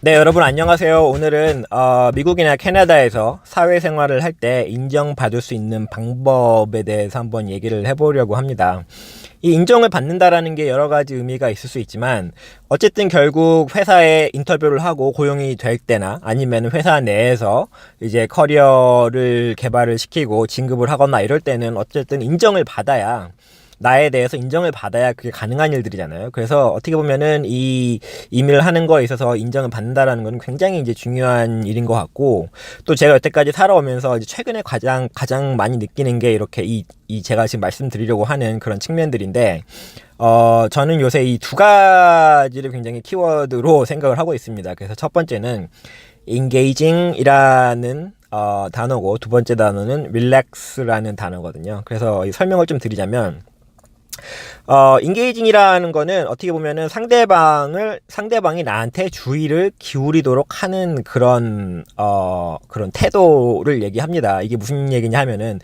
네, 여러분 안녕하세요. 오늘은 미국이나 캐나다에서 사회생활을 할 때 인정받을 수 있는 방법에 대해서 한번 얘기를 해보려고 합니다. 이 인정을 받는다라는 게 여러 가지 의미가 있을 수 있지만 어쨌든 결국 회사에 인터뷰를 하고 고용이 될 때나 아니면 회사 내에서 이제 커리어를 개발을 시키고 진급을 하거나 이럴 때는 어쨌든 인정을 받아야, 나에 대해서 인정을 받아야 그게 가능한 일들이잖아요. 그래서 어떻게 보면은 이 이메일을 하는 거에 있어서 인정을 받는다라는 건 굉장히 이제 중요한 일인 것 같고, 또 제가 여태까지 살아오면서 이제 최근에 가장 많이 느끼는 게 이렇게 제가 지금 말씀드리려고 하는 그런 측면들인데, 저는 요새 이 두 가지를 굉장히 키워드로 생각을 하고 있습니다. 그래서 첫 번째는 engaging이라는 단어고, 두 번째 단어는 relax라는 단어거든요. 그래서 설명을 좀 드리자면, 인게이징이라는 거는 어떻게 보면은 상대방이 나한테 주의를 기울이도록 하는 그런 태도를 얘기합니다. 이게 무슨 얘기냐 하면은,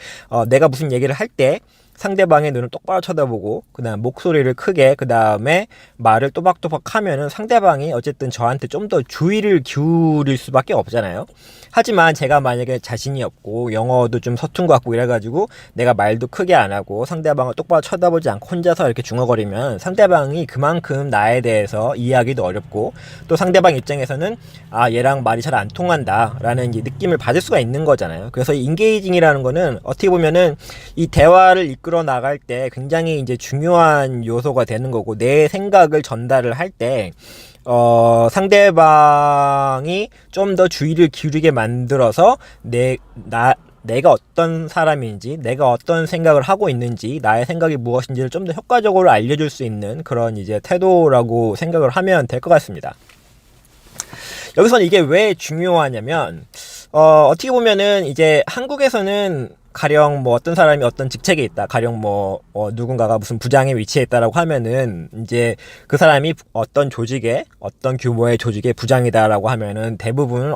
내가 무슨 얘기를 할 때 상대방의 눈을 똑바로 쳐다보고, 그 다음 목소리를 크게, 그 다음에 말을 또박또박 하면은 상대방이 어쨌든 저한테 좀 더 주의를 기울일 수밖에 없잖아요. 하지만 제가 만약에 자신이 없고 영어도 좀 서툰 것 같고 이래가지고 내가 말도 크게 안 하고 상대방을 똑바로 쳐다보지 않고 혼자서 이렇게 중얼거리면 상대방이 그만큼 나에 대해서 이해하기도 어렵고, 또 상대방 입장에서는 얘랑 말이 잘 안 통한다 라는 이제 느낌을 받을 수가 있는 거잖아요. 그래서 이 인게이징이라는 거는 어떻게 보면은 이 대화를 이끌어 나갈 때 굉장히 이제 중요한 요소가 되는 거고, 내 생각을 전달을 할 때 상대방이 좀 더 주의를 기울이게 만들어서 내가 어떤 사람인지, 내가 어떤 생각을 하고 있는지, 나의 생각이 무엇인지를 좀 더 효과적으로 알려줄 수 있는 그런 이제 태도라고 생각을 하면 될 것 같습니다. 여기서는 이게 왜 중요하냐면, 어떻게 보면은 이제 한국에서는 가령 뭐 어떤 사람이 어떤 직책에 있다, 가령 뭐 누군가가 무슨 부장의 위치에 있다라고 하면은 이제 그 사람이 어떤 조직의 어떤 규모의 조직의 부장이다라고 하면은 대부분은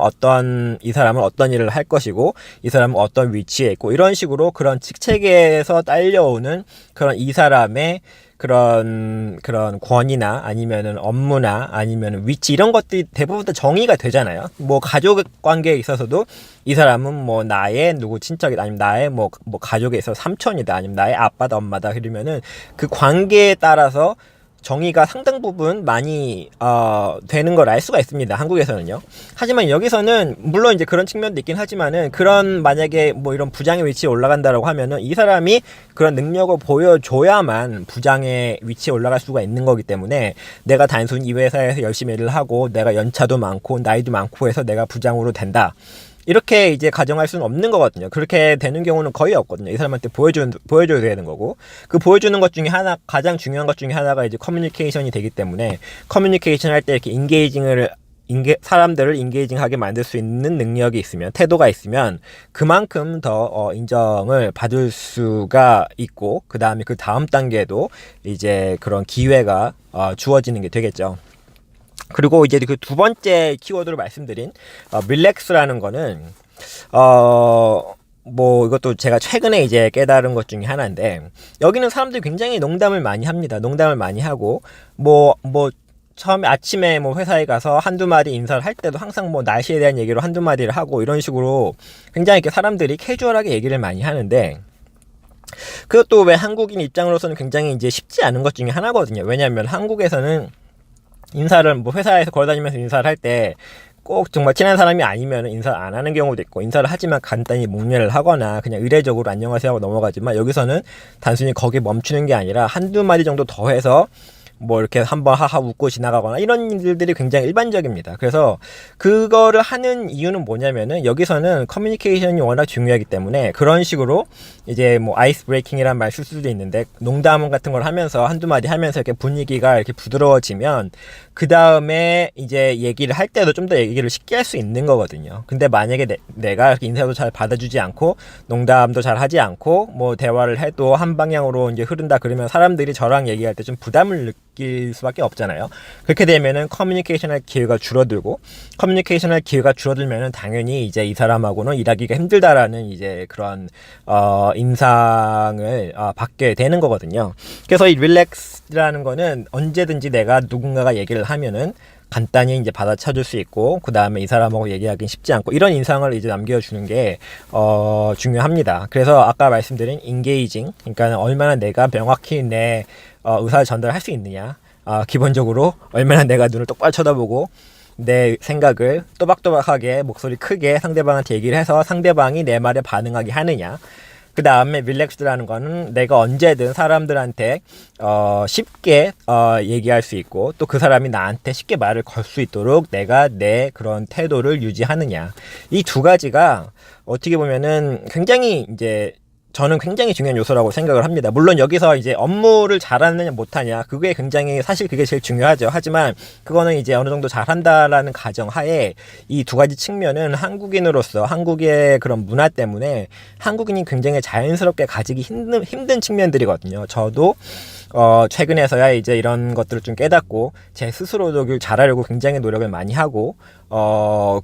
이 사람은 어떤 일을 할 것이고, 이 사람은 어떤 위치에 있고, 이런 식으로 그런 직책에서 딸려오는 그런 이 사람의 그런 권위나 아니면은 업무나 아니면은 위치, 이런 것들이 대부분 다 정의가 되잖아요. 뭐 가족 관계에 있어서도 이 사람은 뭐 나의 누구 친척이다, 아니면 나의 뭐 가족에 있어서 삼촌이다, 아니면 나의 아빠다 엄마다, 그러면은 그 관계에 따라서 정의가 상당 부분 많이 되는 걸 알 수가 있습니다, 한국에서는요. 하지만 여기서는 물론 이제 그런 측면도 있긴 하지만은, 그런 만약에 뭐 이런 부장의 위치에 올라간다라고 하면은 이 사람이 그런 능력을 보여줘야만 부장의 위치에 올라갈 수가 있는 거기 때문에, 내가 단순히 이 회사에서 열심히 일을 하고 내가 연차도 많고 나이도 많고 해서 내가 부장으로 된다, 이렇게 이제 가정할 수는 없는 거거든요. 그렇게 되는 경우는 거의 없거든요. 이 사람한테 보여줘야 되는 거고, 그 보여주는 것 중에 가장 중요한 것 중에 하나가 이제 커뮤니케이션이 되기 때문에, 커뮤니케이션 할 때 이렇게 사람들을 인게이징하게 만들 수 있는 능력이 있으면, 태도가 있으면 그만큼 더 인정을 받을 수가 있고, 그 다음에 그 다음 단계도 이제 그런 기회가 주어지는 게 되겠죠. 그리고 이제 그 두 번째 키워드로 말씀드린 릴렉스라는 거는 뭐 이것도 제가 최근에 이제 깨달은 것 중에 하나인데, 여기는 사람들이 굉장히 농담을 많이 합니다. 농담을 많이 하고 뭐 처음에 아침에 뭐 회사에 가서 한두 마디 인사를 할 때도 항상 뭐 날씨에 대한 얘기로 한두 마디를 하고, 이런 식으로 굉장히 이렇게 사람들이 캐주얼하게 얘기를 많이 하는데, 그것도 왜 한국인 입장으로서는 굉장히 이제 쉽지 않은 것 중에 하나거든요. 왜냐하면 한국에서는 인사를 뭐 회사에서 걸어다니면서 인사를 할 때 꼭 정말 친한 사람이 아니면 인사를 안 하는 경우도 있고, 인사를 하지만 간단히 목례를 하거나 그냥 의례적으로 안녕하세요 하고 넘어가지만, 여기서는 단순히 거기에 멈추는 게 아니라 한두 마디 정도 더 해서 뭐 이렇게 한번 하하 웃고 지나가거나, 이런 일들이 굉장히 일반적입니다. 그래서 그거를 하는 이유는 뭐냐면은, 여기서는 커뮤니케이션이 워낙 중요하기 때문에 그런 식으로 이제 뭐 아이스 브레이킹이란 말 쓸 수도 있는데, 농담 같은 걸 하면서 한두 마디 하면서 이렇게 분위기가 이렇게 부드러워지면 그 다음에 이제 얘기를 할 때도 좀 더 얘기를 쉽게 할 수 있는 거거든요. 근데 만약에 내가 이렇게 인사도 잘 받아주지 않고 농담도 잘 하지 않고 뭐 대화를 해도 한 방향으로 이제 흐른다, 그러면 사람들이 저랑 얘기할 때 좀 부담을 느낄 수밖에 없잖아요. 그렇게 되면은 커뮤니케이션할 기회가 줄어들고, 커뮤니케이션할 기회가 줄어들면은 당연히 이제 이 사람하고는 일하기가 힘들다라는 이제 그런 인상을 받게 되는 거거든요. 그래서 이 릴렉스라는 거는 언제든지 내가 누군가가 얘기를 하면은 간단히 이제 받아쳐줄 수 있고, 그 다음에 이 사람하고 얘기하기 쉽지 않고, 이런 인상을 이제 남겨주는 게 중요합니다. 그래서 아까 말씀드린 engaging, 그러니까 얼마나 내가 명확히 내 의사를 전달할 수 있느냐, 기본적으로 얼마나 내가 눈을 똑바로 쳐다보고 내 생각을 또박또박하게 목소리 크게 상대방한테 얘기를 해서 상대방이 내 말에 반응하게 하느냐. 그 다음에 릴렉스드라는 거는 내가 언제든 사람들한테 쉽게 얘기할 수 있고, 또 그 사람이 나한테 쉽게 말을 걸 수 있도록 내가 내 그런 태도를 유지하느냐. 이 두 가지가 어떻게 보면은 굉장히 이제 저는 굉장히 중요한 요소라고 생각을 합니다. 물론 여기서 이제 업무를 잘하느냐 못하냐, 그게 굉장히 사실 그게 제일 중요하죠. 하지만 그거는 이제 어느 정도 잘한다라는 가정하에 이 두 가지 측면은 한국인으로서 한국의 그런 문화 때문에 한국인이 굉장히 자연스럽게 가지기 힘든 측면들이거든요. 저도 최근에서야 이제 이런 것들을 좀 깨닫고 제 스스로도 잘하려고 굉장히 노력을 많이 하고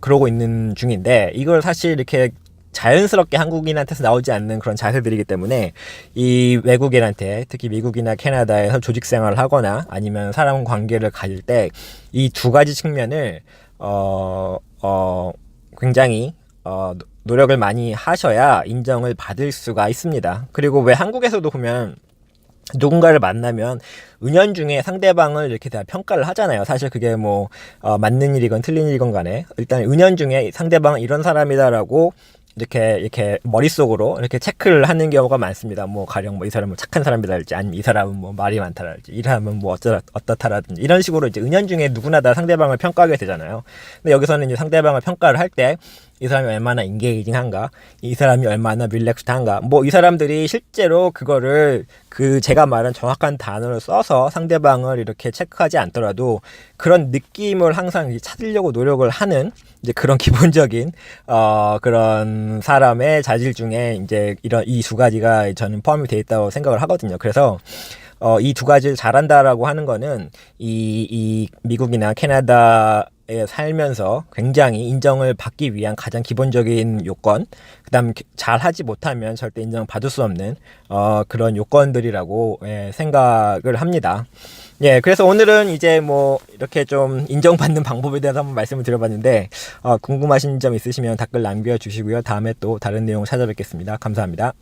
그러고 있는 중인데, 이걸 사실 이렇게 자연스럽게 한국인한테서 나오지 않는 그런 자세들이기 때문에 이 외국인한테, 특히 미국이나 캐나다에서 조직 생활을 하거나 아니면 사람 관계를 가질 때 이 두 가지 측면을 굉장히 노력을 많이 하셔야 인정을 받을 수가 있습니다. 그리고 왜 한국에서도 보면 누군가를 만나면 은연중에 상대방을 이렇게 다 평가를 하잖아요. 사실 그게 뭐 맞는 일이건 틀린 일이건 간에 일단 은연중에 상대방은 이런 사람이다라고 이렇게 머릿속으로 이렇게 체크를 하는 경우가 많습니다. 뭐 가령 뭐 이 사람은 착한 사람이다랄지, 아니면 이 사람은 뭐 말이 많다랄지, 이 사람은 뭐 어떻다라든지, 이런 식으로 이제 은연중에 누구나 다 상대방을 평가하게 되잖아요. 근데 여기서는 이제 상대방을 평가를 할 때 이 사람이 얼마나 인게이징한가, 이 사람이 얼마나 릴렉스한가, 뭐 이 사람들이 실제로 그거를 제가 말한 정확한 단어를 써서 상대방을 이렇게 체크하지 않더라도 그런 느낌을 항상 찾으려고 노력을 하는 이제 그런 기본적인 그런 사람의 자질 중에 이제 이 두 가지가 저는 포함이 되어 있다고 생각을 하거든요. 그래서 이 두 가지를 잘한다라고 하는 거는 이 미국이나 캐나다에 살면서 굉장히 인정을 받기 위한 가장 기본적인 요건, 그다음 잘하지 못하면 절대 인정받을 수 없는 그런 요건들이라고 생각을 합니다. 예, 그래서 오늘은 이제 뭐 이렇게 좀 인정받는 방법에 대해서 한번 말씀을 드려봤는데, 궁금하신 점 있으시면 댓글 남겨주시고요. 다음에 또 다른 내용 찾아뵙겠습니다. 감사합니다.